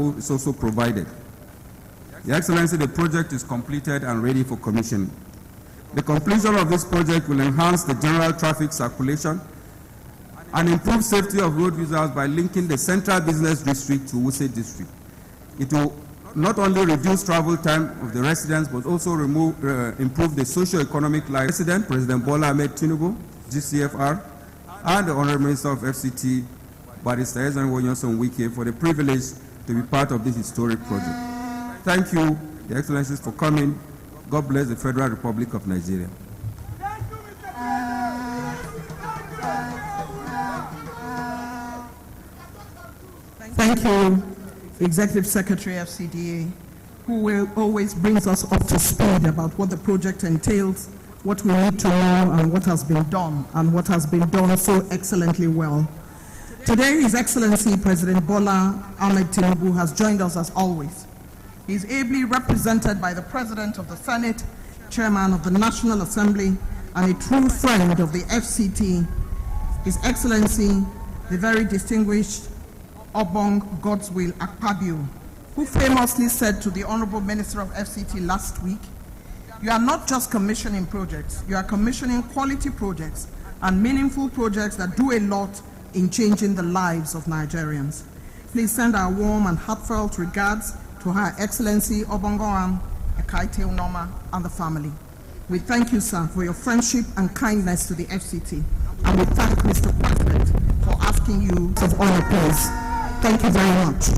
pool is also provided. Your Excellency, the project is completed and ready for commissioning. The completion of this project will enhance the general traffic circulation and improve safety of road users by linking the Central Business District to Wuse District. It will not only reduce travel time of the residents, but also improve the socio-economic life. President Bola Ahmed Tinubu, GCFR, and the Honorable Minister of FCT, Barrister Ezen Wonyoson Wike, for the privilege to be part of this historic project. Thank you, Your Excellencies, for coming. God bless the Federal Republic of Nigeria. Thank you, Executive Secretary FCDA, who will always brings us up to speed about what the project entails, what we need to know, and what has been done, and what has been done so excellently well. Today, His Excellency President Bola Ahmed Tinubu has joined us as always. He is ably represented by the President of the Senate, Chairman of the National Assembly, and a true friend of the FCT, His Excellency, the very distinguished Obong Godswill Akpabio, who famously said to the Honorable Minister of FCT last week, "You are not just commissioning projects, you are commissioning quality projects and meaningful projects that do a lot in changing the lives of Nigerians." Please send our warm and heartfelt regards to Her Excellency Obongoam Ekaite Unoma and the family. We thank you, sir, for your friendship and kindness to the FCT, and we thank Mr. President for asking you of honor, please. Thank you very much.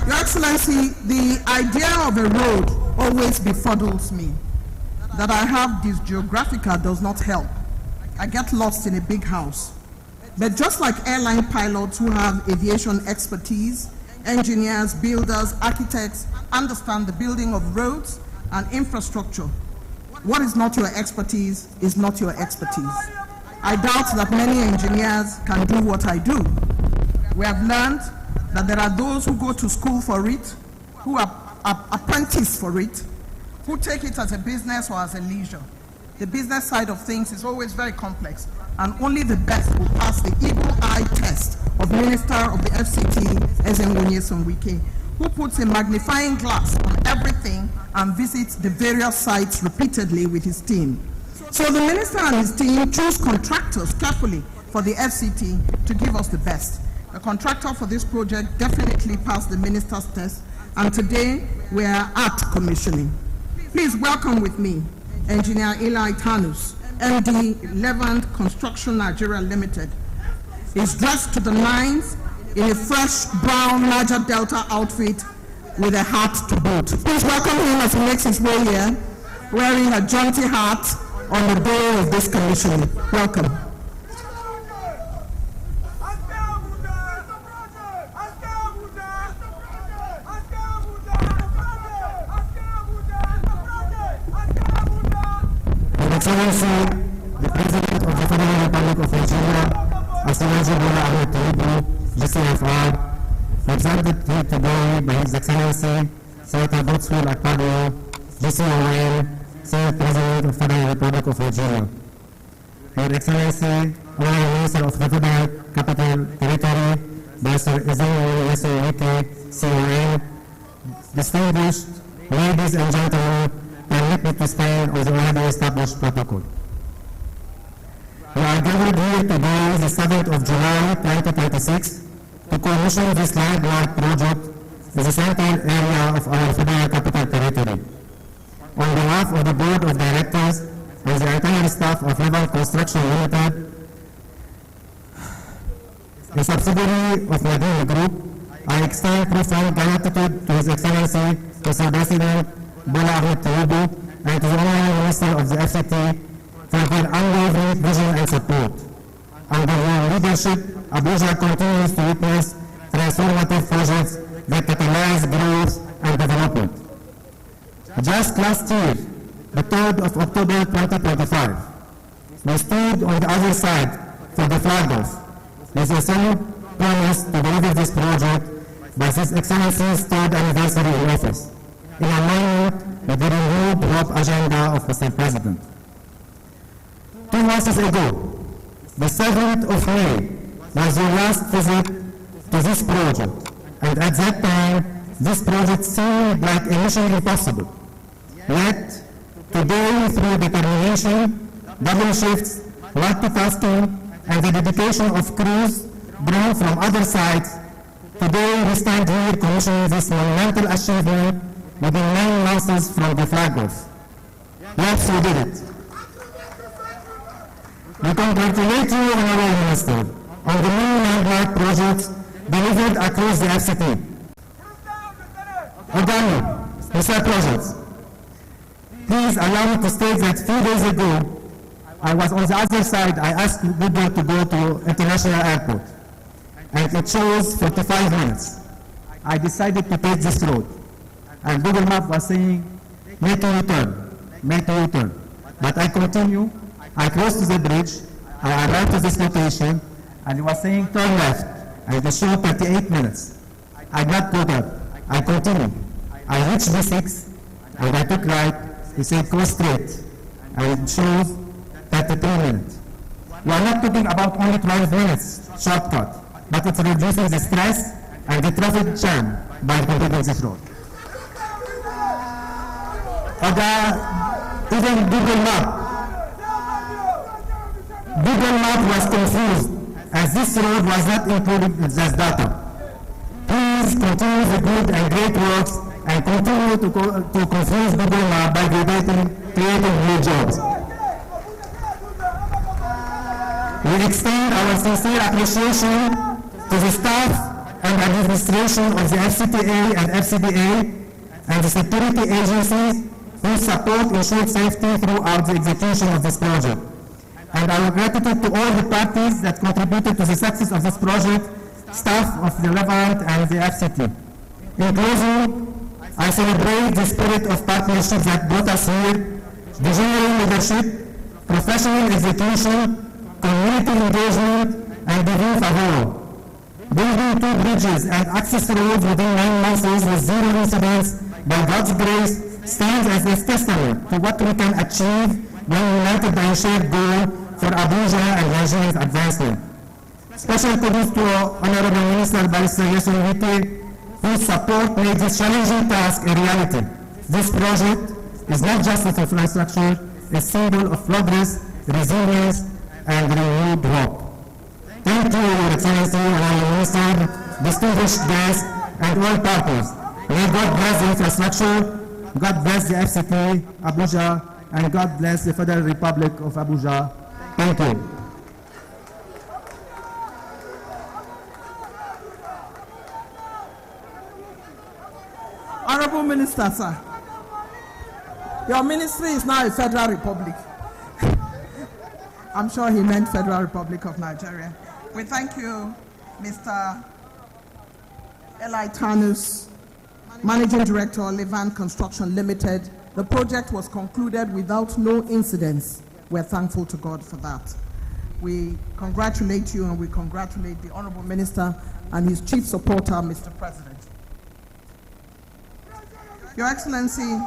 Your Excellency, the idea of a road always befuddles me. That I have dysgeographica does not help. I get lost in a big house. But just like airline pilots who have aviation expertise, engineers, builders, architects understand the building of roads and infrastructure. What is not your expertise is not your expertise. I doubt that many engineers can do what I do. We have learned that there are those who go to school for it, who are apprentice for it, who take it as a business or as a leisure. The business side of things is always very complex, and only the best will pass the eagle eye test of Minister of the FCT, Ezen Wonyoson Wike, who puts a magnifying glass on everything and visits the various sites repeatedly with his team. So the minister and his team choose contractors carefully for the FCT to give us the best. The contractor for this project definitely passed the minister's test, and today we are at commissioning. Please welcome with me Engineer Eli Tanus, MD, Levant Construction Nigeria Limited. He's dressed to the nines in a fresh brown Niger Delta outfit with a hat to boot. Please welcome him as he makes his way here, wearing a jaunty hat on the day of this commissioning. Welcome. Excellency, the President of the Federal Republic of Nigeria, Excellency Bola Ahmed Tinubu, GCFR, represented here today by His Excellency Senator Godswill Akpabio, GCON, Senate President of the Federal Republic of Nigeria. Your Excellency, Honorable Minister of the Federal Capital Territory, Barrister Ezen Wonyoson Wike, CON, distinguished ladies and gentlemen, permit me to stand on the already established protocol. We are gathered here today, the 7th of July, 2026, to commission this landmark project in the central area of our Federal Capital Territory. On behalf of the Board of Directors and the entire staff of Levant Construction Limited, a subsidiary of Nadine Group, I extend profound gratitude to His Excellency, Mr. President Bola Ahmed Tinubu, and to the Honorable Minister of the FCT for their unwavering vision and support. Under your leadership, Abuja continues to witness transformative projects that catalyze growth and development. Just last year, the 3rd of October 2025, we stood on the other side for the flag off with the same promise to deliver this project by His Excellency's 3rd anniversary in office, in alignment with the renewed hope agenda of Mr. President. 2 months ago, the 7th of May, was your last visit to this project. And at that time, this project seemed like a mission impossible. Yet, today, through determination, double shifts, multitasking, and the dedication of crews brought from other sides, today we stand here commissioning this monumental achievement within 9 months from the flag off. Yes, we did it. We congratulate you, Honorable Minister, on the new landmark projects delivered across the FCT. Again, Mr. Projects, please allow me to state that a few days ago, I was on the other side. I asked Google to go to International Airport, and it shows 45 minutes. I decided to take this road, and Google Maps was saying, make a U-turn, make a U-turn. But I continue, I crossed to the bridge, I arrived to this location, and it was saying turn left, and it showed 38 minutes. I got caught up, I continued. I reached B6, and I took right, it said go straight, and it shows 33 minutes. We are not talking about only 12 minutes shortcut, but it's reducing the stress and the traffic jam by completing this road. Even Google Map was confused as this road was not included in this data. Please continue the good and great works and continue to confuse Google Map by creating new jobs. We extend our sincere appreciation to the staff and administration of the FCTA and FCDA and the security agencies whose support ensured safety throughout the execution of this project. And our gratitude to all the parties that contributed to the success of this project, staff of the Levant and the FCT. In closing, I celebrate the spirit of partnership that brought us here, visionary leadership, professional execution, community engagement, and the roof of all. Building 2 bridges and access roads within 9 months with 0 incidents, by God's grace, stands as a testament to what we can achieve when united by a shared goal for Abuja and Nigeria's advancement. Special kudos to Honorable Minister Barrister Yeson Wike, whose support made this challenging task a reality. This project is not just an infrastructure, a symbol of progress, resilience, and renewed hope. Thank you, Your Excellency, Honorable Minister, distinguished guests, and all partners. May God bless the infrastructure, God bless the FCT, Abuja, and God bless the Federal Republic of Abuja. Thank you. Honorable Minister, sir, your ministry is now a Federal Republic. I'm sure he meant Federal Republic of Nigeria. We thank you, Mr. Eli Tanus, Managing Director, Levant Construction Limited. The project was concluded without no incidents. We're thankful to God for that. We congratulate you and we congratulate the Honorable Minister and his chief supporter, Mr. President. Your Excellency,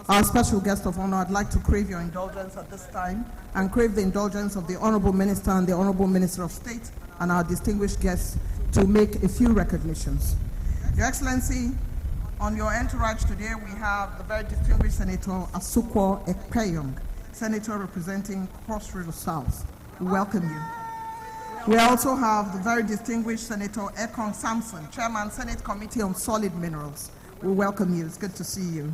our special guest of honor, I'd like to crave your indulgence at this time and crave the indulgence of the Honorable Minister and the Honorable Minister of State and our distinguished guests to make a few recognitions. Your Excellency, on your entourage today, we have the very distinguished Senator Asukwo Ekpeyong, Senator representing Cross River South. We welcome you. We also have the very distinguished Senator Ekong Samson, Chairman, Senate Committee on Solid Minerals. We welcome you. It's good to see you.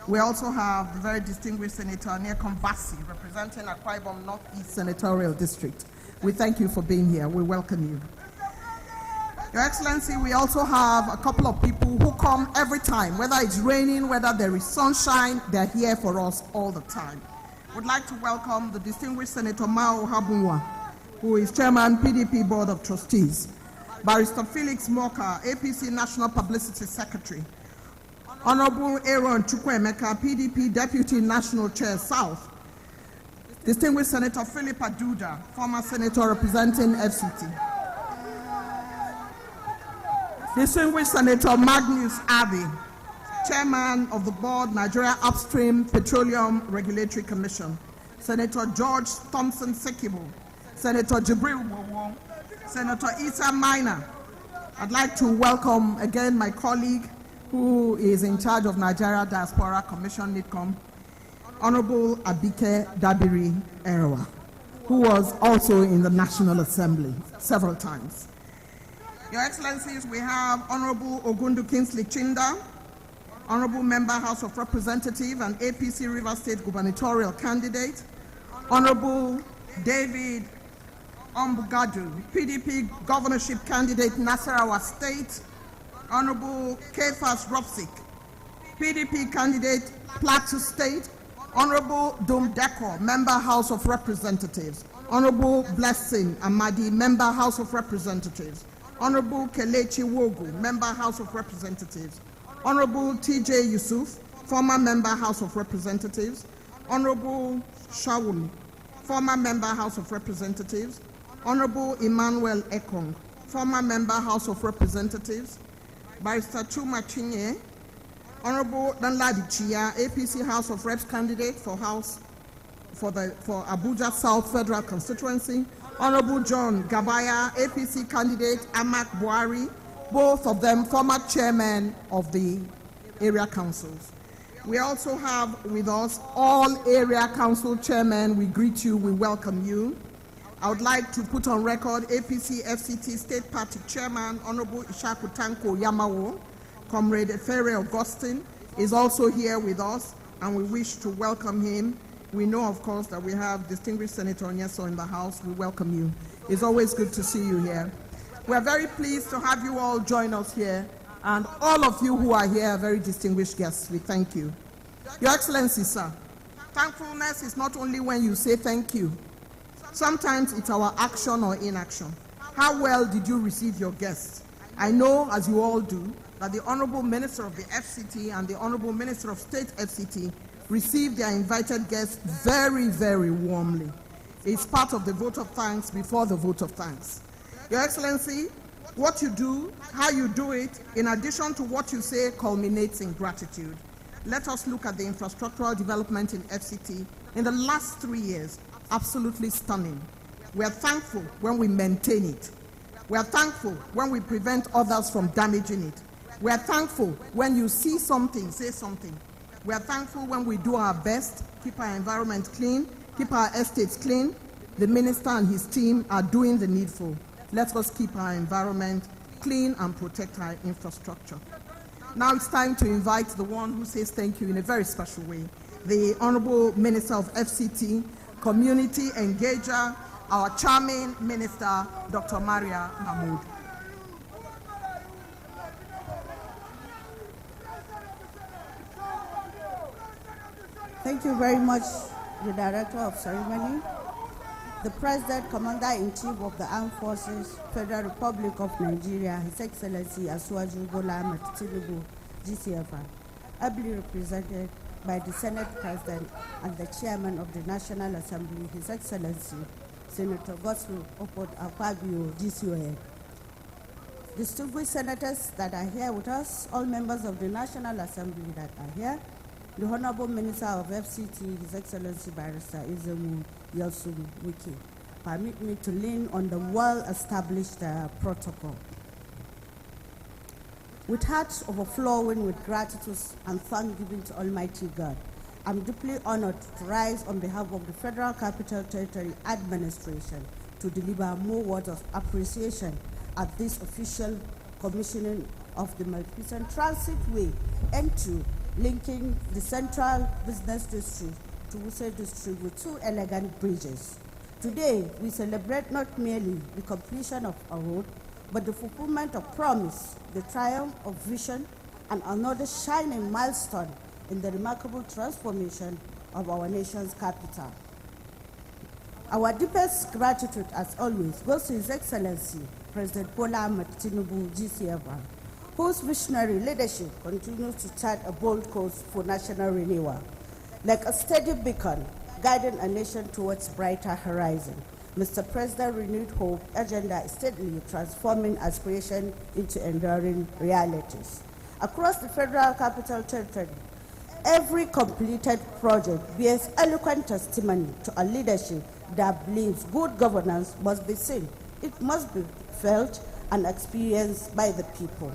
We also have the very distinguished Senator Aniekom Basi, representing Akwa Ibom Northeast Senatorial District. We thank you for being here. We welcome you. Your Excellency, we also have a couple of people who come every time, whether it's raining, whether there is sunshine, they're here for us all the time. We'd like to welcome the distinguished Senator Mao Habunwa, who is Chairman, PDP Board of Trustees. Barrister Felix Moka, APC National Publicity Secretary. Honorable Aaron Chukwuemeka, PDP Deputy National Chair South. Distinguished Senator Philip Aduda, former Senator representing FCT. Distinguished Senator Magnus Abbey, Chairman of the Board, Nigeria Upstream Petroleum Regulatory Commission. Senator George Thompson Sekibo, Senator Jibril Wowo, Senator Issa Minor, I'd like to welcome again my colleague who is in charge of Nigeria Diaspora Commission, NIDCOM, Honorable Abike Dabiri Erewa, who was also in the National Assembly several times. Your Excellencies, we have Honorable Ogundu Kingsley Chinda, Honorable Member, House of Representatives and APC River State gubernatorial candidate, Honorable David Ombugadu, PDP governorship candidate, Nasarawa State, Honorable Kephas Ropsik, PDP candidate, Plateau State, Honorable Dum Deko, Member, House of Representatives, Honorable Blessing Amadi, Member, House of Representatives, Honorable Kelechi Wogu, Member, House of Representatives, Honorable TJ Yusuf, former Member, House of Representatives, Honorable Shawumi, former Member, House of Representatives, Honorable Emmanuel Ekong, former Member, House of Representatives, Barrister Chuma Chinye, Honorable Danladi Chia, APC House of Reps candidate for Abuja South Federal Constituency, Honorable John Gabaya, APC candidate, Amak Buhari, both of them former chairmen of the area councils. We also have with us all area council chairmen. We greet you, we welcome you. I would like to put on record APC FCT State Party Chairman, Honorable Ishaku Tanko Yamawo. Comrade Efere Augustine is also here with us, and we wish to welcome him. We know, of course, that we have distinguished Senator Onyeso in the House. We welcome you. It's always good to see you here. We're very pleased to have you all join us here, and all of you who are here are very distinguished guests. We thank you. Your Excellency, sir, thankfulness is not only when you say thank you. Sometimes it's our action or inaction. How well did you receive your guests? I know, as you all do, that the Honorable Minister of the FCT and the Honorable Minister of State FCT received their invited guests very, very warmly. It's part of the vote of thanks before the vote of thanks. Your Excellency, what you do, how you do it, in addition to what you say, culminates in gratitude. Let us look at the infrastructural development in FCT in the last 3 years. Absolutely stunning. We are thankful when we maintain it. We are thankful when we prevent others from damaging it. We are thankful when you see something, say something. We are thankful when we do our best, keep our environment clean, keep our estates clean. The minister and his team are doing the needful. Let us keep our environment clean and protect our infrastructure. Now it's time to invite the one who says thank you in a very special way, the Honorable Minister of FCT, Community Engager, our charming Minister, Dr. Maria Mahmood. Thank you very much, the Director of Ceremony, the President, Commander-in-Chief of the Armed Forces, Federal Republic of Nigeria, His Excellency Asiwaju Bola Ahmed Tinubu, GCFR, ably represented by the Senate President and the Chairman of the National Assembly, His Excellency Senator Godswill Akpabio, GCON. Distinguished senators that are here with us, all members of the National Assembly that are here, the Honorable Minister of FCT, His Excellency Barrister Ezemu Yelsun Wiki. Permit me to lean on the well-established protocol. With hearts overflowing with gratitude and thanksgiving to Almighty God, I'm deeply honored to rise on behalf of the Federal Capital Territory Administration to deliver more words of appreciation at this official commissioning of the Magnificent Transit Way N2, linking the Central Business District to Wuse District with 2 elegant bridges. Today, we celebrate not merely the completion of a road, but the fulfillment of promise, the triumph of vision, and another shining milestone in the remarkable transformation of our nation's capital. Our deepest gratitude, as always, goes to His Excellency, President Bola Ahmed Tinubu, GCFR, whose visionary leadership continues to chart a bold course for national renewal. Like a steady beacon, guiding a nation towards brighter horizon, Mr. President's renewed hope agenda is steadily transforming aspiration into enduring realities. Across the Federal Capital Territory, every completed project bears eloquent testimony to a leadership that believes good governance must be seen, it must be felt, and experienced by the people.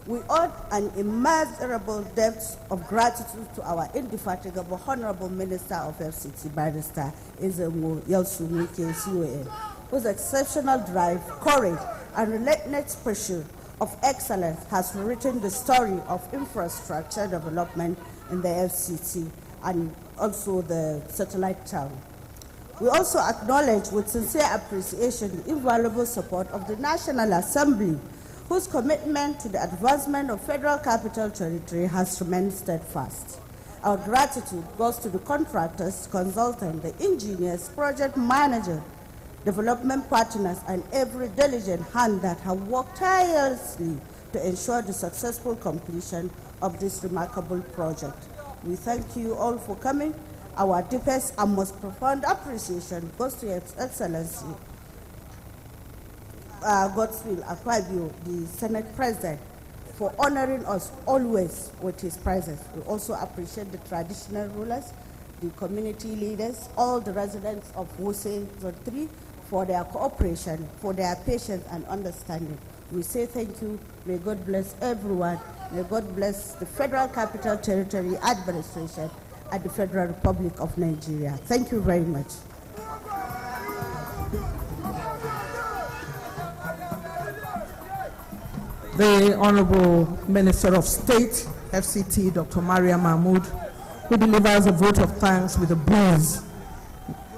We owe an immeasurable debt of gratitude to our indefatigable Honorable Minister of FCT, Barrister Ezenwo Yelsumike CON, whose exceptional drive, courage, and relentless pursuit of excellence has written the story of infrastructure development in the FCT and also the satellite town. We also acknowledge with sincere appreciation the invaluable support of the National Assembly, whose commitment to the advancement of Federal Capital Territory has remained steadfast. Our gratitude goes to the contractors, consultants, the engineers, project manager, development partners, and every diligent hand that have worked tirelessly to ensure the successful completion of this remarkable project. We thank you all for coming. Our deepest and most profound appreciation goes to His Excellency Godswill Akpabio, the Senate President, for honoring us always with his presence. We also appreciate the traditional rulers, the community leaders, all the residents of Wuse Zone 3 for their cooperation, for their patience and understanding. We say thank you. May God bless everyone. May God bless the Federal Capital Territory Administration and the Federal Republic of Nigeria. Thank you very much. The Honorable Minister of State, FCT, Dr. Maria Mahmood, who delivers a vote of thanks with a breeze.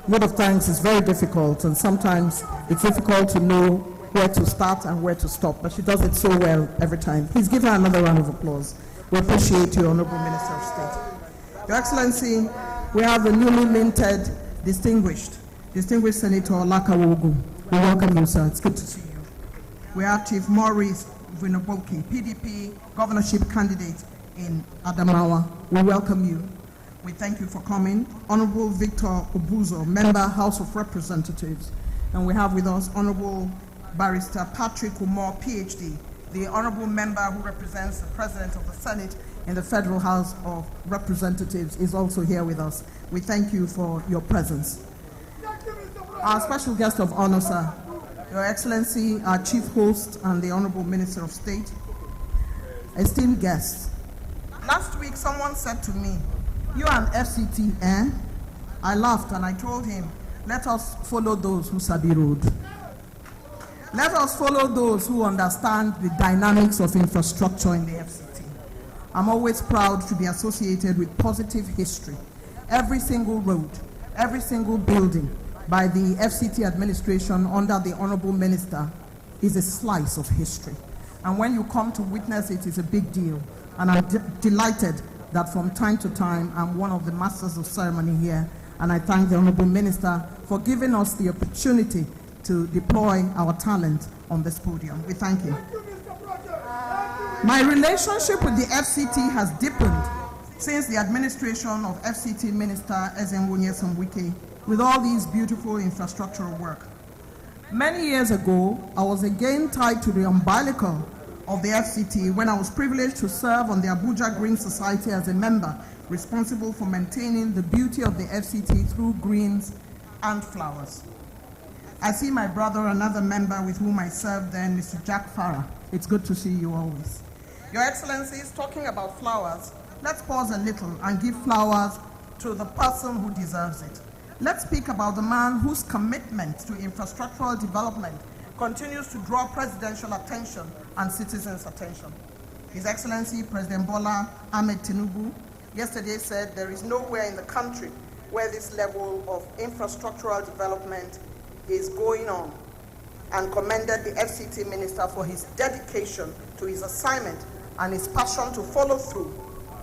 Vote of thanks is very difficult, and sometimes it's difficult to know where to start and where to stop, but she does it so well every time. Please give her another round of applause. We appreciate you, Honorable Minister of State. Your Excellency, we have the newly minted Distinguished Senator Laka Wogu. We welcome you, sir. It's good to see you. We have Chief Maurice Vinoboki, PDP governorship candidate in Adamawa. We welcome you. We thank you for coming. Honorable Victor Obuzo, Member, House of Representatives. And we have with us Honorable Barrister Patrick Umor, PhD, the Honorable Member who represents the President of the Senate in the Federal House of Representatives, is also here with us. We thank you for your presence. Our special guest of honor, sir, Your Excellency, our Chief Host and the Honorable Minister of State, esteemed guests. Last week, someone said to me, "You are an FCT, eh?" I laughed and I told him, "Let us follow those who sabi road. Let us follow those who understand the dynamics of infrastructure in the FCT." I'm always proud to be associated with positive history. Every single road, every single building by the FCT administration under the Honorable Minister is a slice of history. And when you come to witness it, it's a big deal. And I'm delighted that from time to time, I'm one of the masters of ceremony here. And I thank the Honorable Minister for giving us the opportunity to deploy our talent on this podium. We thank you. My relationship with the FCT has deepened since the administration of FCT Minister Ezenwo Wike with all these beautiful infrastructural work. Many years ago, I was again tied to the umbilical of the FCT when I was privileged to serve on the Abuja Green Society as a member responsible for maintaining the beauty of the FCT through greens and flowers. I see my brother, another member with whom I served then, Mr. Jack Farah. It's good to see you always. Your Excellencies, talking about flowers, let's pause a little and give flowers to the person who deserves it. Let's speak about the man whose commitment to infrastructural development continues to draw presidential attention and citizens' attention. His Excellency President Bola Ahmed Tinubu yesterday said there is nowhere in the country where this level of infrastructural development is going on, and commended the FCT Minister for his dedication to his assignment and his passion to follow through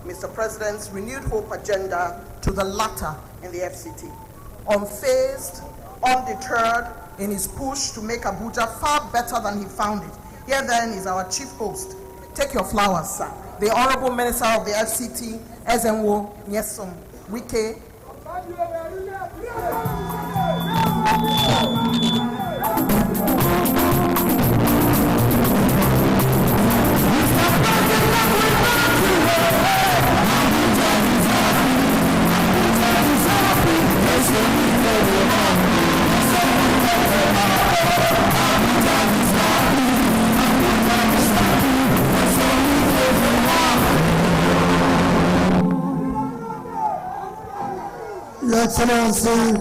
Mr. President's renewed hope agenda to the latter in the FCT. Unfazed, undeterred in his push to make Abuja far better than he found it. Here then is our chief host. Take your flowers, sir. The Honorable Minister of the FCT, Ezenwo Wike. Excellency,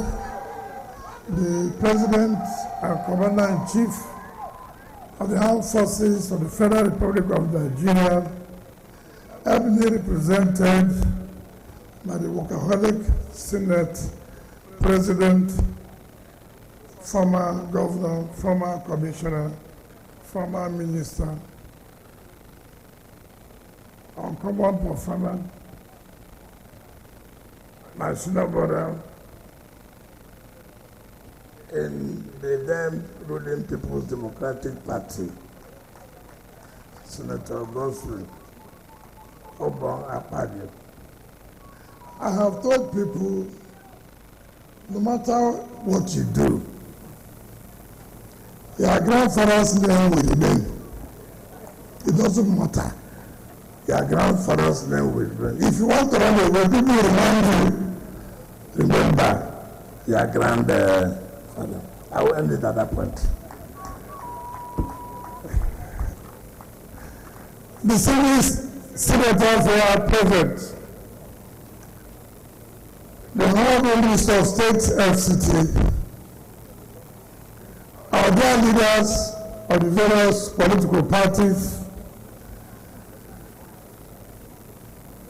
the President and Commander-in-Chief of the Armed Forces of the Federal Republic of Nigeria, ably represented by the Workaholic Senate President, former Governor, former Commissioner, former Minister, uncommon performer, my senior brother in the then ruling People's Democratic Party, Senator Gosling Obon Akpabio. I have told people, no matter what you do, your grandfather's name will remain. It doesn't matter. Your grandfather's name will remain. If you want to run away, people remind you. Remember your grandfather. I will end it at that point. The senators were present. The Honorable Minister of State FCT, our dear leaders of the various political parties,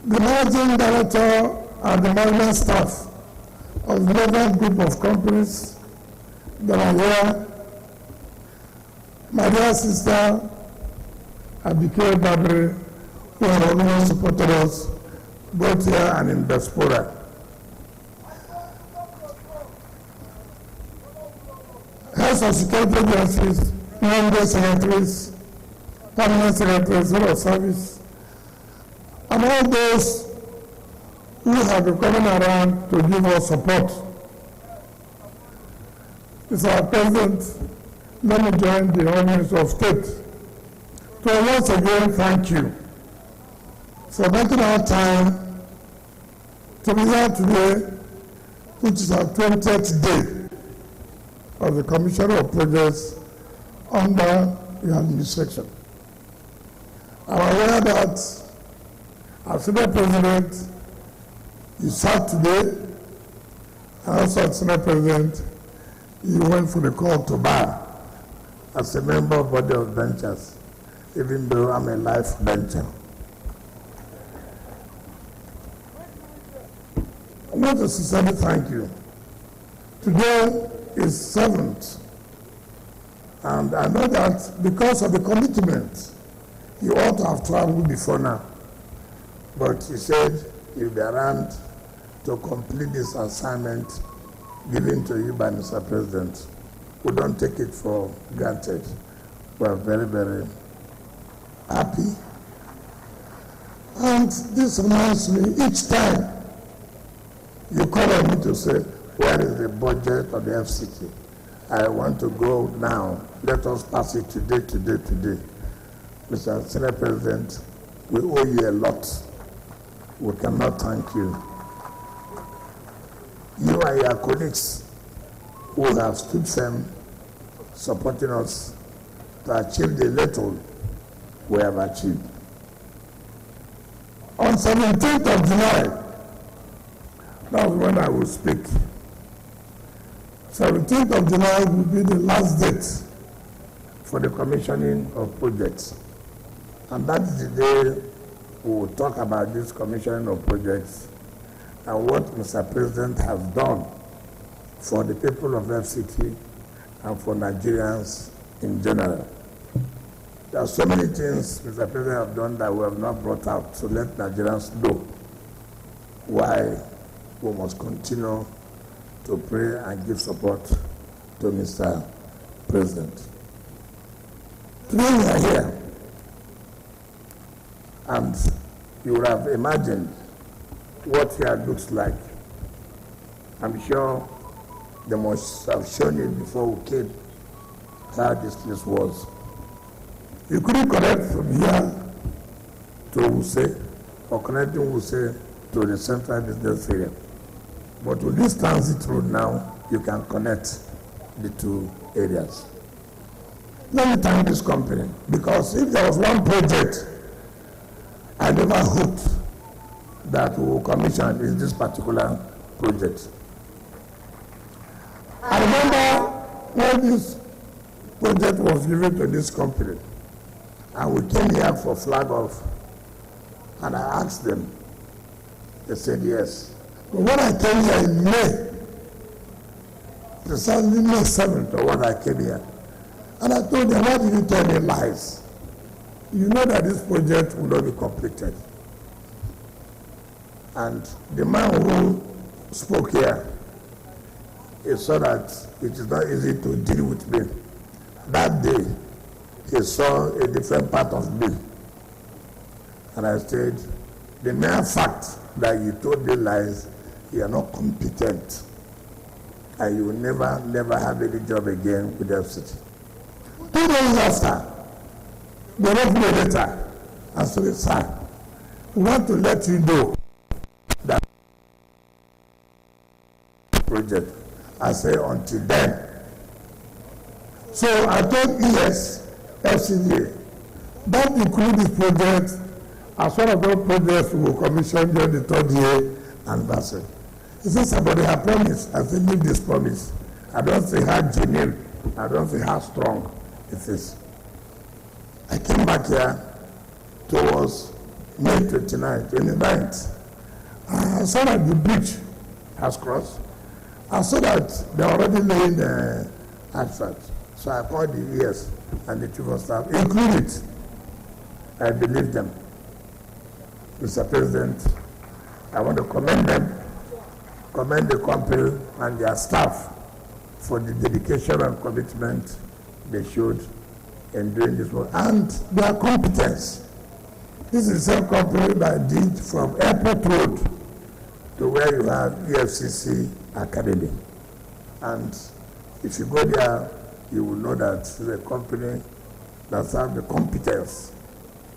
the managing director and the management staff of the relevant group of companies that are here, my dear sister Abike Babri, who have always supported us both here and in diaspora. Heads of security agencies, member secretaries, permanent secretaries, head of service, and all those who have been coming around to give us support. Mr. President, let me join the Honours of State to once again thank you for making our time to be here today, which is our 20th day of the Commissioner of Projects under your administration. I'm aware that as Senate President, you sat today, and also as Senate President, you went for the call to bar as a member of Body of Benchers, even though I'm a life bencher. I want to sincerely thank you. Today is 7th, and I know that because of the commitment, you ought to have traveled before now. But you said you'll be around to complete this assignment given to you by Mr. President. We don't take it for granted. We are very, very happy. And this reminds me, each time you call on me to say, where is the budget of the FCT? I want to go now. Let us pass it today. Mr. Senate President, we owe you a lot. We cannot thank you. You and your colleagues who have stood firm, supporting us to achieve the little we have achieved. On 17th of July, that's when I will speak. 17th of July will be the last date for the commissioning of projects. And that is the day we will talk about this commissioning of projects and what Mr. President has done for the people of FCT and for Nigerians in general. There are so many things Mr. President has done that we have not brought out, so let Nigerians know why we must continue to pray and give support to Mr. President. Today we are here, and you would have imagined what here looks like. I'm sure they must have shown it before we came how this place was. You couldn't connect from here to Wuse or connecting Wuse to the central business area. But with this transit road now, you can connect the two areas. Let me thank this company, because if there was one project I never hoped that we will commission is this particular project. I remember when this project was given to this company, and we came here for flag off, and I asked them. They said yes. But when I came here in May, precisely May 7th or when I came here, and I told them, why did you tell me lies? You know that this project will not be completed. And the man who spoke here, he saw that it is not easy to deal with me. That day, he saw a different part of me. And I said, the mere fact that you told me lies, you are not competent. And you will never have any job again with the FCT. 2 days after, they wrote me a letter and said, sir, we want to let you know that project. I say until then. So I told ES, FCDA, don't include this project as one of those projects we will commission during the 3rd year anniversary. He said, somebody had promised. I said, leave this promise. I don't see how genuine, I don't see how strong it is. I came back here towards May 29th. I saw that the bridge has crossed. I saw that they are already laying the asphalt. So I called the ES and the chief of staff, include it. I believe them. Mr. President, I want to commend them, commend the company and their staff for the dedication and commitment they showed in doing this work and their competence. This is the same company that did from Airport Road to where you have EFCC Academy. And if you go there, you will know that it's a company that has the competence.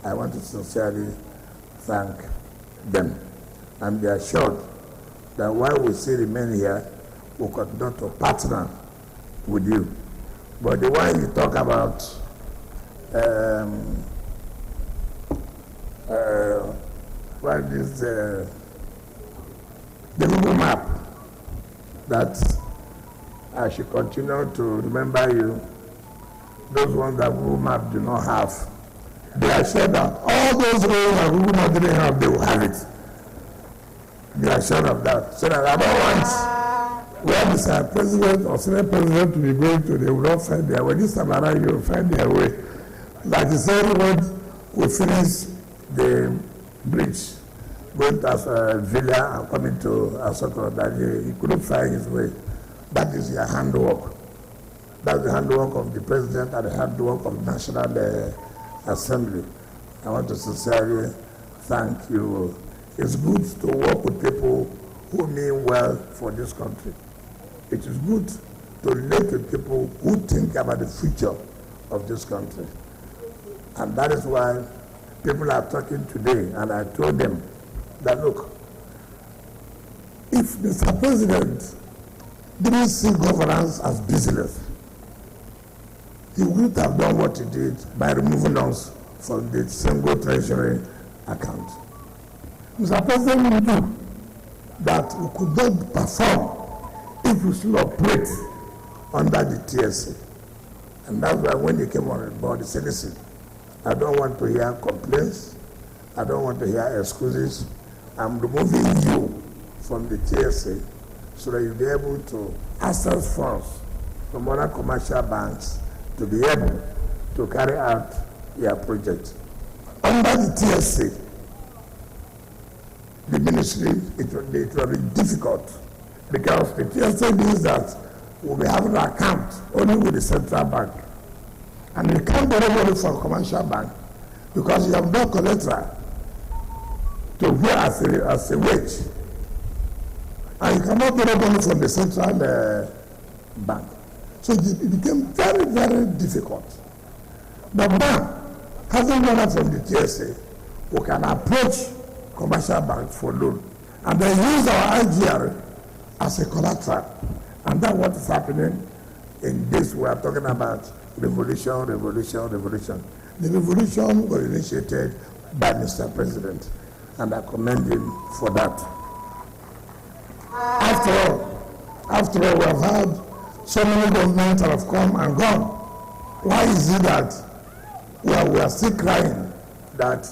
I want to sincerely thank them. And be assured that while we still remain here, we continue to partner with you. But the one you talk about, what is the Google map, that I should continue to remember you. Those ones that Google map do not have, they are sure that all those roads that Google map didn't have, they will have it. They are sure of that. So that I don't want where the president or senate president to be going to, they will not find their way. This time around, you will find their way. Like the same when we finish the bridge, going to Villa and coming to Asoko, that he couldn't find his way. That is your handwork. That's the handwork of the president and the handwork of the National Assembly. I want to sincerely thank you. It's good to work with people who mean well for this country. It is good to relate with people who think about the future of this country. And that is why people are talking today, and I told them that, look, if Mr. President didn't see governance as business, he wouldn't have done what he did by removing us from the single treasury account. Mr. President knew that we could not perform if we still operate under the TSA. And that's why when he came on board, he said, listen, I don't want to hear complaints. I don't want to hear excuses. I'm removing you from the TSA so that you'll be able to access funds from other commercial banks to be able to carry out your project. Under the TSA, the ministry, it will be difficult because the TSA means that we'll be having an account only with the central bank. And you can't borrow money from commercial bank because you have no collateral to go as a wage. And you cannot borrow money from the central bank. So it became very, very difficult. But now, having money from the TSA, we can approach commercial banks for loan and then use our IGR as a collateral. And that's what is happening in this we are talking about. Revolution. The revolution was initiated by Mr. President, and I commend him for that. After all, we have had so many governments have come and gone. Why is it that we are still crying that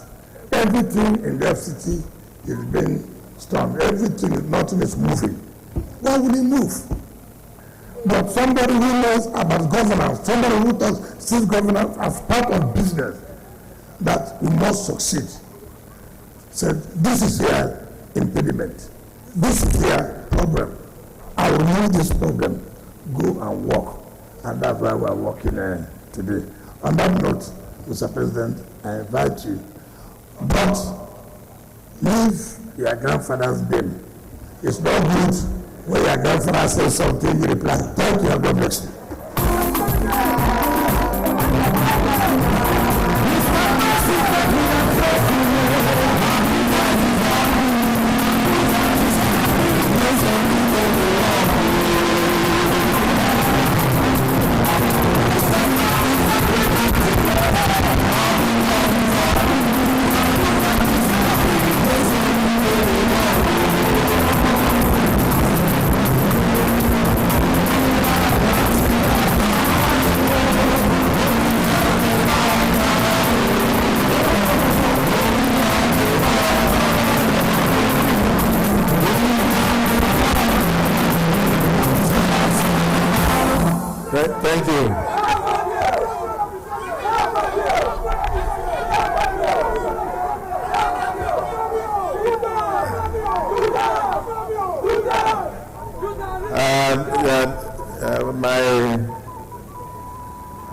everything in the FCT is being stormed, nothing is moving? Why would it move? But somebody who knows about governance, somebody who sees governance as part of business, that we must succeed, said, this is their impediment. This is their problem. I will remove this problem. Go and work. And that's why we are working today. On that note, Mr. President, I invite you. But leave your grandfather's name. It's not good when your grandfather says something, you reply, thank you, God bless you. Thank you.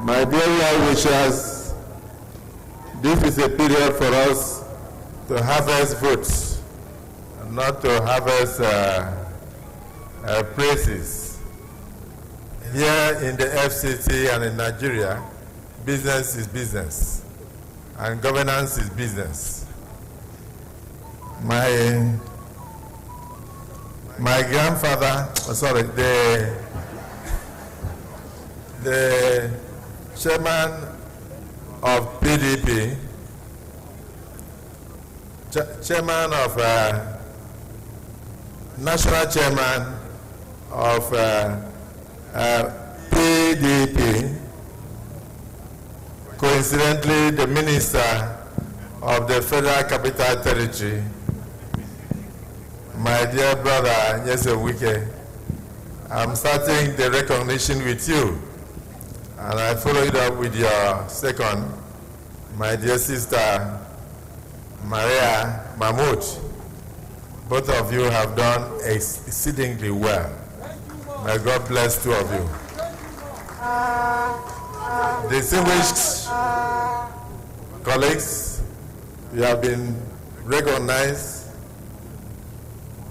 My dear well-wishers, this is a period for us to harvest votes, not to harvest praises. Here in the FCT and in Nigeria, business is business, and governance is business. My grandfather, the chairman of PDP, national chairman of PDP, coincidentally the minister of the Federal Capital Territory, my dear brother Nyese Wike, I'm starting the recognition with you, and I follow it up with your second, my dear sister Maria Mahmoud. Both of you have done exceedingly well. May God bless two of you. Distinguished colleagues, you have been recognized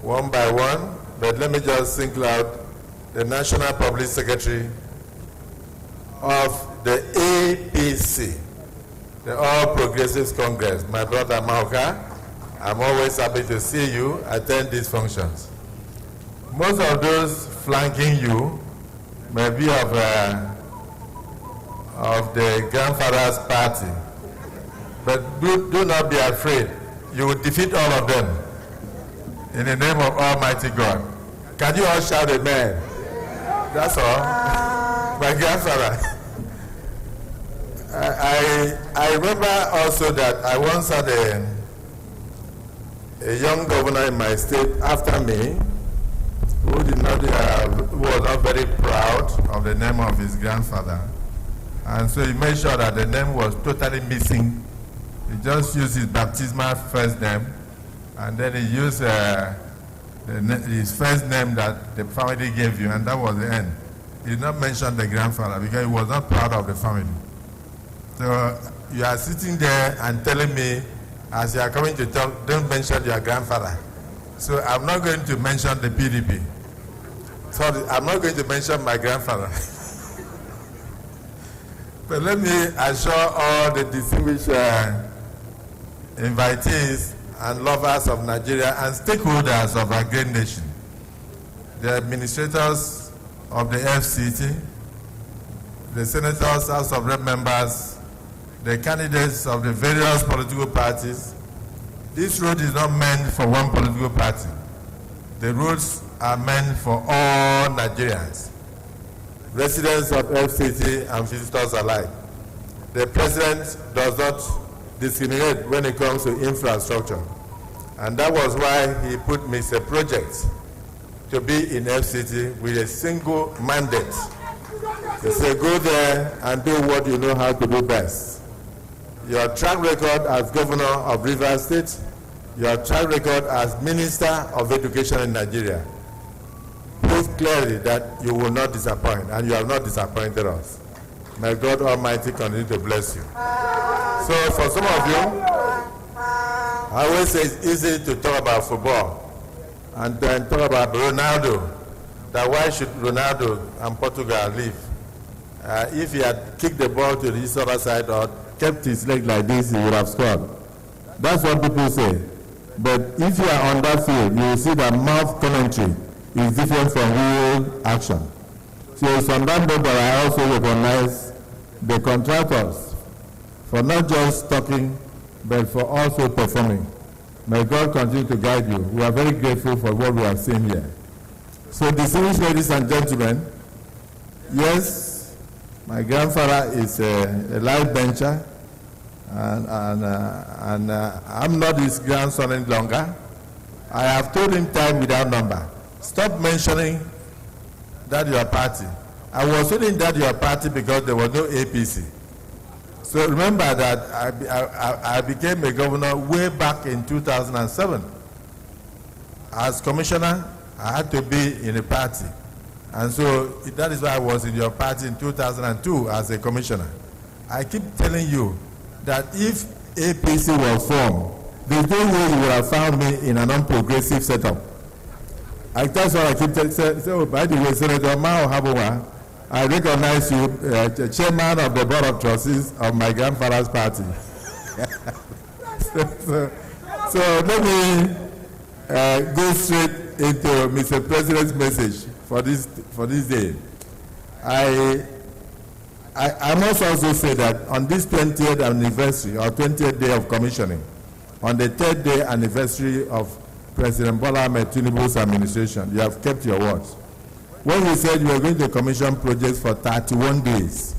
one by one, but let me just single out the National Public Secretary of the APC, the All Progressives Congress, my brother Mauka. I'm always happy to see you attend these functions. Most of those flanking you may be of the grandfather's party, but do not be afraid. You will defeat all of them in the name of Almighty God. Can you all shout amen? That's all. My grandfather. I remember also that I once had a young governor in my state after me who was not very proud of the name of his grandfather. And so he made sure that the name was totally missing. He just used his baptismal first name, and then he used his first name that the family gave you, and that was the end. He did not mention the grandfather because he was not proud of the family. So you are sitting there and telling me, as you are coming to talk, don't mention your grandfather. So I'm not going to mention the PDP. Sorry, I'm not going to mention my grandfather. But let me assure all the distinguished invitees and lovers of Nigeria and stakeholders of our great nation, the administrators of the FCT, the senators, House of Rep members, the candidates of the various political parties. This road is not meant for one political party. The roads are meant for all Nigerians. residents of FCT and visitors alike. The President does not discriminate when it comes to infrastructure. And that was why he put Mr. Project to be in FCT with a single mandate. He said, go there and do what you know how to do best. Your track record as governor of Rivers State, your track record as Minister of Education in Nigeria, prove clearly that you will not disappoint, and you have not disappointed us. May God Almighty continue to bless you. So for some of you, I always say it's easy to talk about football and then talk about Ronaldo, that why should Ronaldo and Portugal leave? If he had kicked the ball to this other side or kept his leg like this, he would have scored. That's what people say. But if you are on that field, you will see that mouth commentary is different from real action. So it's on that note that I also recognize the contractors for not just talking, but for also performing. May God continue to guide you. We are very grateful for what we have seen here. So distinguished ladies and gentlemen, yes, my grandfather is a life bencher, and I'm not his grandson any longer. I have told him time without number, stop mentioning that your party. I was telling that your party because there was no APC. So remember that I became a governor way back in 2007. As commissioner, I had to be in a party. And so that is why I was in your party in 2002 as a commissioner. I keep telling you that if APC was formed, there's no way you would have found me in an unprogressive setup. That's what I keep telling you. So, by the way, Senator Mao Habuma, I recognize you, chairman of the board of trustees of my grandfather's party. so let me go straight into Mr. President's message for this day. I must also say that on this 20th anniversary or 20th day of commissioning, on the 3rd day anniversary of President Bola Ahmed Tinubu's administration, you have kept your words. When you said you were going to commission projects for 31 days,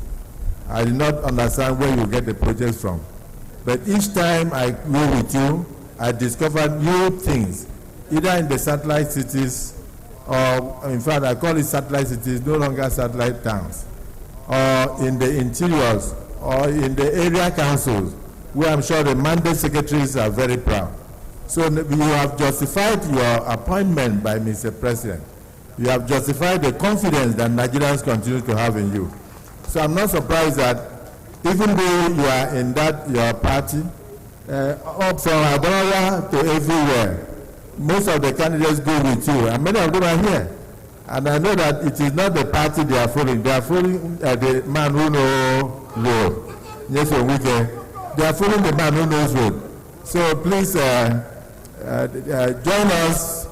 I did not understand where you get the projects from. But each time I go with you, I discovered new things, either in the satellite cities, or in fact I call it satellite cities, no longer satellite towns, or in the interiors, or in the area councils, where I'm sure the mandate secretaries are very proud. So you have justified your appointment by Mr. President. You have justified the confidence that Nigerians continue to have in you. So I'm not surprised that even though you are in that your party, up from Adamawa to everywhere, most of the candidates go with you, and many of them are here. And I know that it is not the party they are following. They are following the man who knows road. Yes, a weekend. They are following the man who knows road. So please join us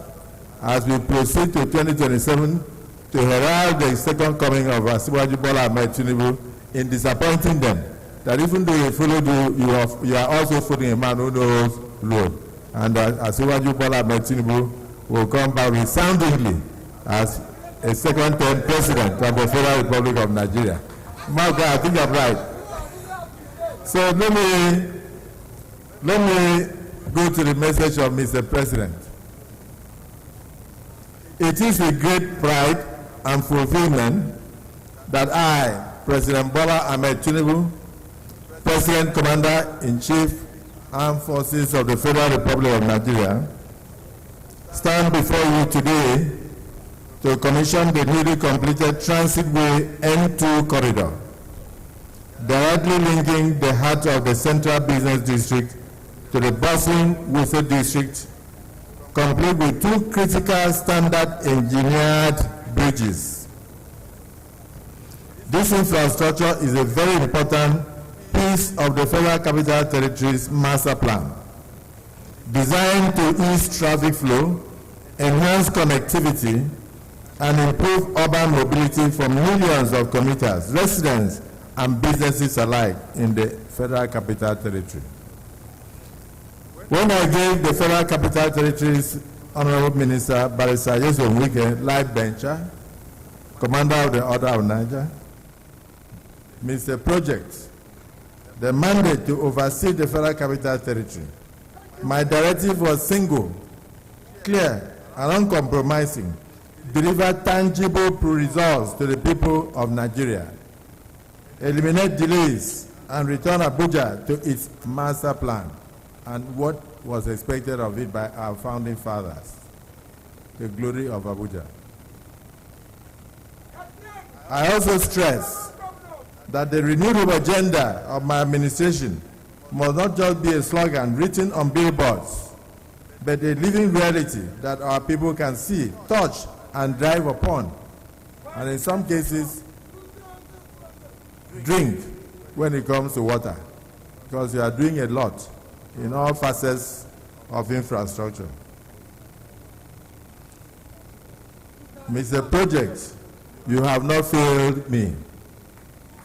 as we proceed to 2027 to herald the second coming of Asiwaju Bola Ahmed Tinubu in disappointing them. That even though you followed you are also following a man who knows road. And Asiwaju Bola Ahmed Tinubu will come back resoundingly as a second-term president of the Federal Republic of Nigeria. Mark, I think I'm right. So let me go to the message of Mr. President. It is with great pride and fulfillment that I, President Bola Ahmed Tinubu, President Commander-in-Chief, Armed Forces of the Federal Republic of Nigeria, stand before you today to commission the newly completed Transitway N2 corridor, directly linking the heart of the Central Business District to the bustling Wuse District, complete with 2 critical standard engineered bridges. This infrastructure is a very important piece of the Federal Capital Territory's master plan, designed to ease traffic flow, enhance connectivity, and improve urban mobility for millions of commuters, residents, and businesses alike in the Federal Capital Territory. When I gave the Federal Capital Territory's Honorable Minister Barrister Wuse life bencher Commander of the Order of Niger, Mr. Project, the mandate to oversee the Federal Capital Territory. My directive was single, clear, and uncompromising. Deliver tangible results to the people of Nigeria. Eliminate delays and return Abuja to its master plan and what was expected of it by our founding fathers, the glory of Abuja. I also stress that the renewed agenda of my administration must not just be a slogan written on billboards, but a living reality that our people can see, touch, and drive upon, and in some cases, drink when it comes to water, because you are doing a lot in all facets of infrastructure. Mr. Project, you have not failed me.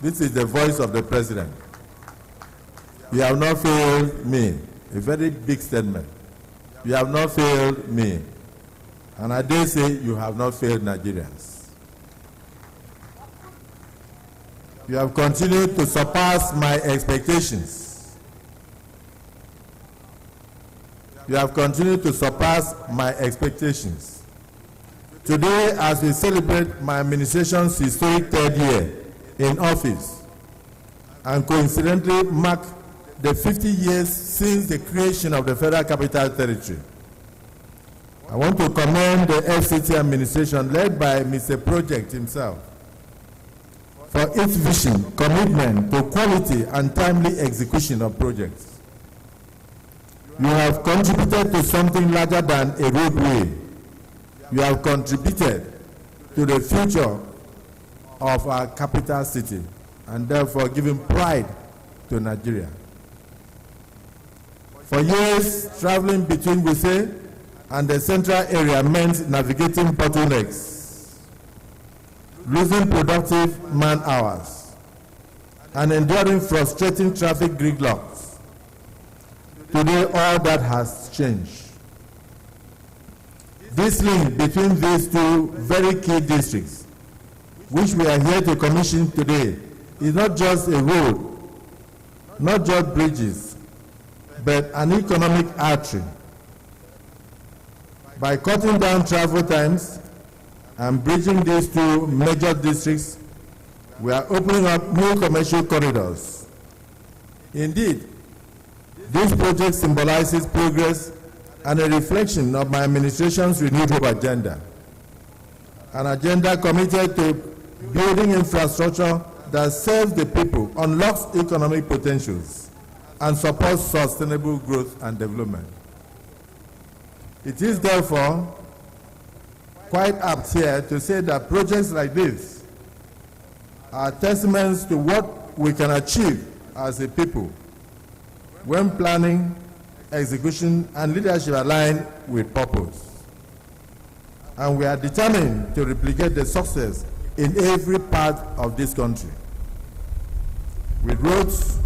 This is the voice of the President. You have not failed me. A very big statement. You have not failed me. And I dare say you have not failed Nigerians. You have continued to surpass my expectations. You have continued to surpass my expectations. Today, as we celebrate my administration's historic third year in office, and coincidentally mark the 50 years since the creation of the Federal Capital Territory, I want to commend the FCT administration led by Mr. Project himself for its vision, commitment to quality and timely execution of projects. You have contributed to something larger than a roadway. You have contributed to the future of our capital city and therefore giving pride to Nigeria. For years, traveling between Wuse and the central area meant navigating bottlenecks, losing productive man hours, and enduring frustrating traffic gridlocks. Today, all that has changed. This link between these two very key districts, which we are here to commission today, is not just a road, not just bridges, but an economic artery. By cutting down travel times and bridging these two major districts, we are opening up new commercial corridors. Indeed, this project symbolizes progress and a reflection of my administration's renewed hope agenda, an agenda committed to building infrastructure that serves the people, unlocks economic potentials, and supports sustainable growth and development. It is therefore quite apt here to say that projects like this are testaments to what we can achieve as a people when planning, execution, and leadership align with purpose. And we are determined to replicate the success in every part of this country, with roads,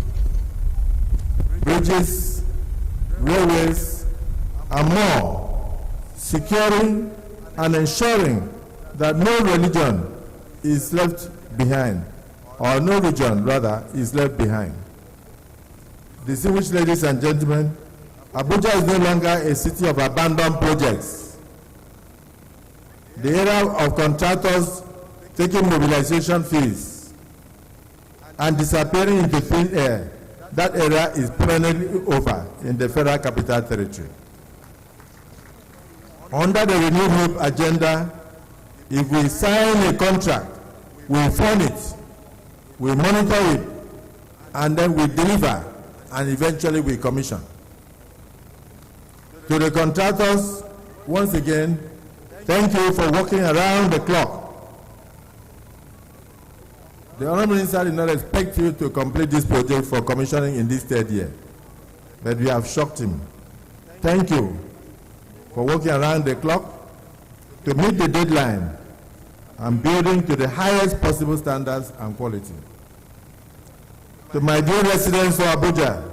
bridges, railways, and more, securing and ensuring that no religion is left behind, or no region, rather, is left behind. Distinguished ladies and gentlemen, Abuja is no longer a city of abandoned projects. The era of contractors taking mobilization fees and disappearing into thin air, that era is permanently over in the Federal Capital Territory. Under the Renewed Hope agenda, if we sign a contract, we fund it, we monitor it, and then we deliver, and eventually we commission. To the contractors, once again, thank you for working around the clock. The Honorable Minister did not expect you to complete this project for commissioning in this third year, but we have shocked him. Thank you for working around the clock to meet the deadline and building to the highest possible standards and quality. To my dear residents of Abuja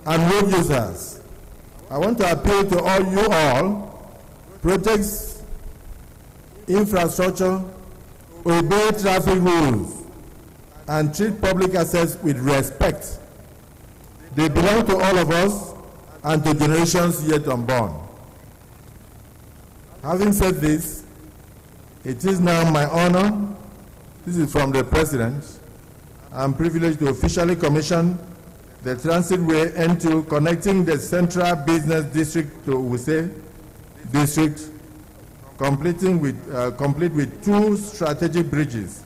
and road users, I want to appeal to all projects, infrastructure, obey traffic rules, and treat public assets with respect. They belong to all of us and to generations yet unborn. Having said this, it is now my honor, this is from the President, I'm privileged to officially commission the transitway N2 connecting the Central Business District to Wuse District, complete with 2 strategic bridges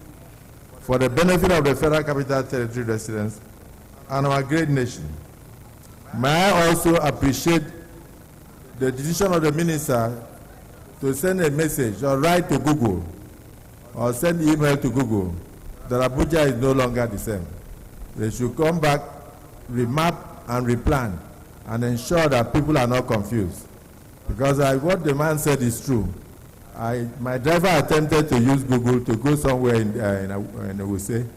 for the benefit of the Federal Capital Territory residents and our great nation. May I also appreciate the decision of the Minister to send a message or write to Google or send email to Google that Abuja is no longer the same. They should come back, remap and replan and ensure that people are not confused. Because what the man said is true. My driver attempted to use Google to go somewhere in Wuse,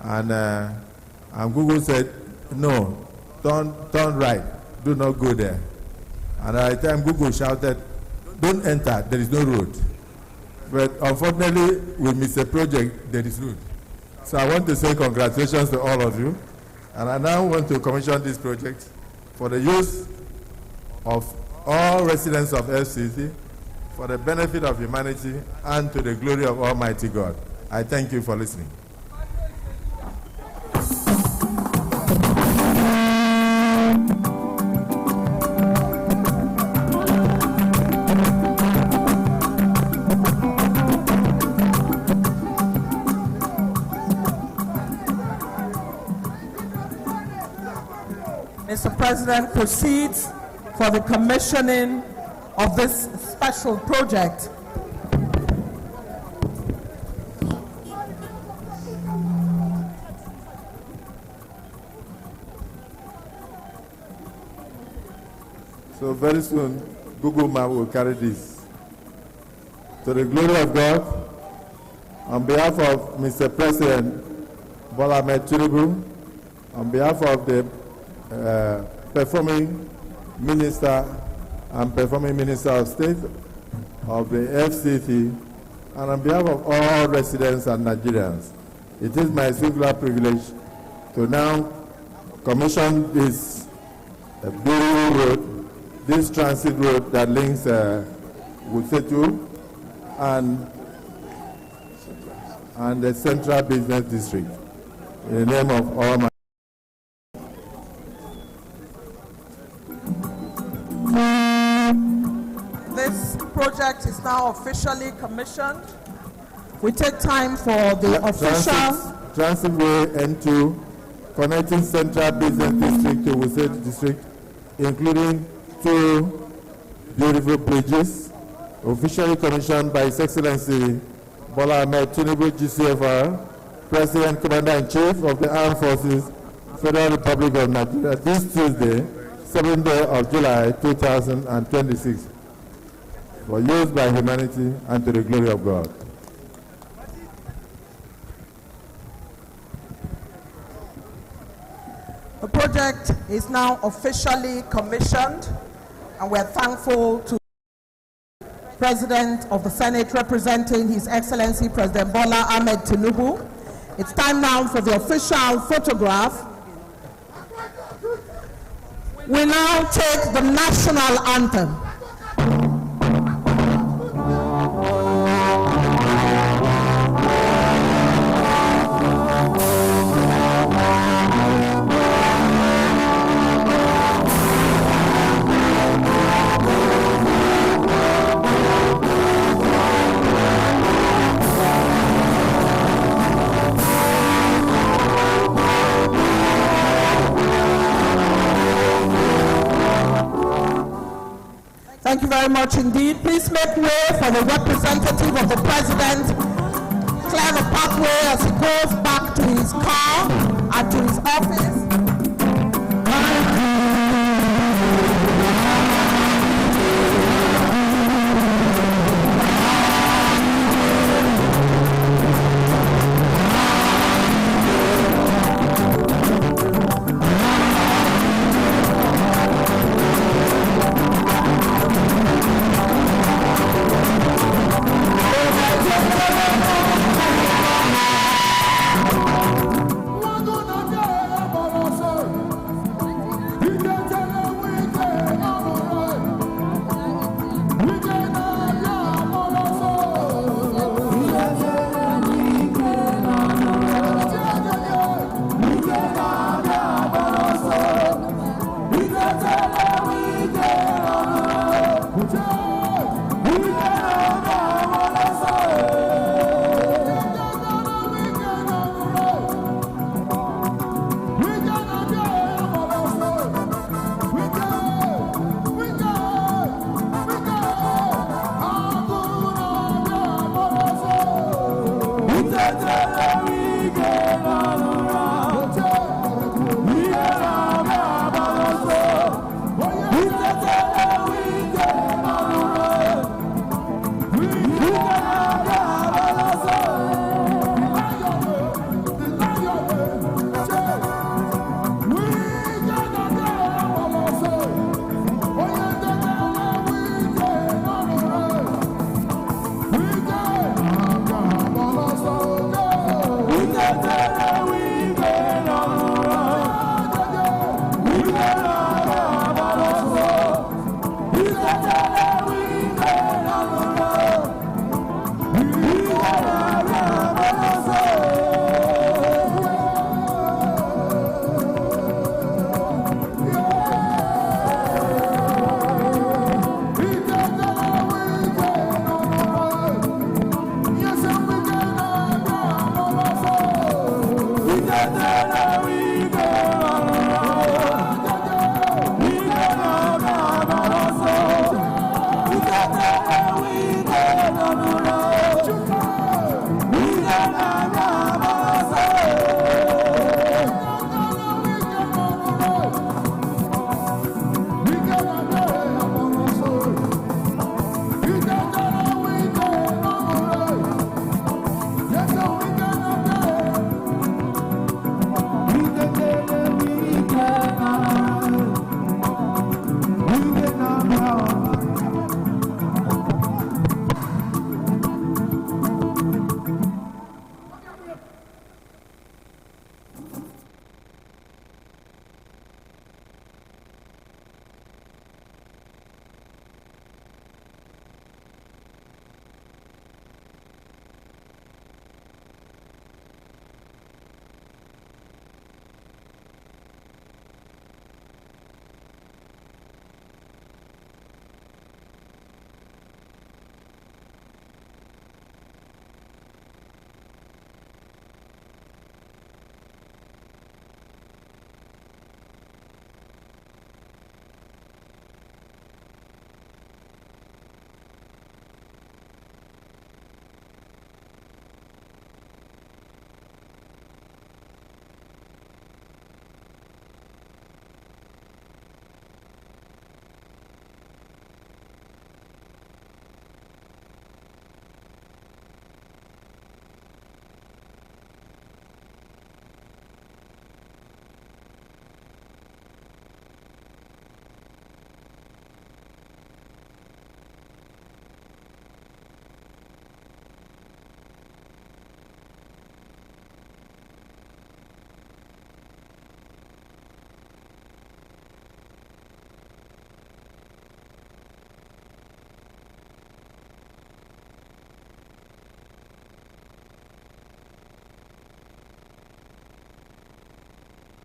and Google said, no, turn right, do not go there. And at the time Google shouted, don't enter, there is no road. But unfortunately, with Mr. Project, there is road. So I want to say congratulations to all of you. And I now want to commission this project for the use of all residents of FCT, for the benefit of humanity and to the glory of Almighty God. I thank you for listening. Mr. President proceeds for the commissioning of this special project. So very soon, Google Map will carry this. To the glory of God, on behalf of Mr. President Bola Ahmed Tinubu, on behalf of the performing minister and performing Minister of State of the FCT, and on behalf of all residents and Nigerians, it is my singular privilege to now commission this beautiful road, this transit road that links Wuse and the Central Business District. In the name of all my This project is now officially commissioned. We take time for the official Transitway N2 connecting Central Business District to Wuse District, including 2 beautiful bridges, officially commissioned by His Excellency Bola Ahmed Tinubu, GCFR, President Commander-in-Chief of the Armed Forces, Federal Republic of Nigeria, this Tuesday, 7th day of July 2026, for use by humanity and to the glory of God. The project is now officially commissioned, and we're thankful to the President of the Senate representing His Excellency President Bola Ahmed Tinubu. It's time now for the official photograph. We now take the national anthem. Thank you very much indeed. Please make way for the representative of the President. Clear the pathway as he goes back to his car and to his office. Danjuma.